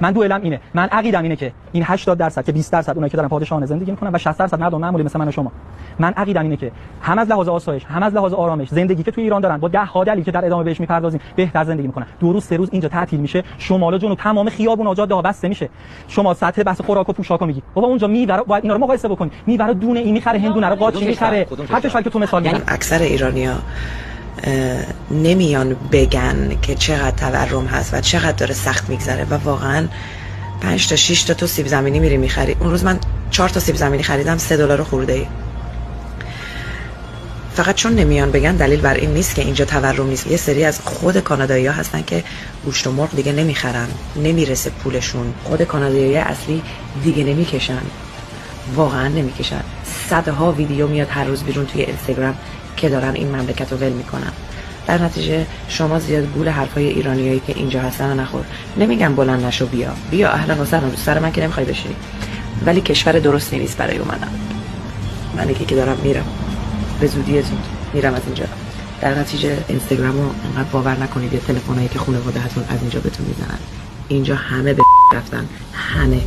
من دوئلم اینه، من عقیدم اینه که این 80% که 20% اونایی که دارن پادشاهانه زندگی میکنن و 60% مردم معمولی مثل من و شما، من عقیدم اینه که هم از لحاظ آسایش هم از لحاظ آرامش زندگی که توی ایران دارن با 10 ها دلیل که در ادامه بهش میپردازیم بهتر زندگی میکنن. 2 روز 3 روز اینجا تعطیل میشه، شمال و جنوب تمام خیابون جاده بسته میشه. شما سطح بحث خوراک و پوشاک میگی بابا اونجا میوه باید اینا رو مقایسه بکنی، میوه دونه این میخره، هندونه رو قاچی میخره. هر کشوری که تو مثال میزنی اکثر ایرانی‌ها نمیان بگن که چقدر تورم هست و چقدر داره سخت میگذره و واقعا 5 تا 6 تا تو سیب زمینی میری میخری. اون روز من 4 تا سیب زمینی خریدم $3 خورده ای. فقط چون نمیان بگن دلیل بر این نیست که اینجا تورم نیست. یه سری از خود کانادایی‌ها هستن که گوشت و مرغ دیگه نمیخرن، نمیرسه پولشون. خود کانادایی‌های اصلی دیگه نمیکشن، واقعا نمیکشن. صدها ویدیو میاد هر روز بیرون توی اینستاگرام که دارن این مملکت رو ول میکنن. در نتیجه شما زیاد گول حرفای ایرانیایی که اینجا هستن رو نخور. نمیگم بلند نشو بیا اهلا و سهلا، سر من که نمیخوای بشینی، ولی کشور درست نیست برای اومدن. من که دارم میرم به زودی میرم از اینجا. در نتیجه اینستاگرام رو انقدر باور نکنید یا تلفنایی که خانواده‌تون از اینجا بهتون میزنن. اینجا همه به رفتن، همه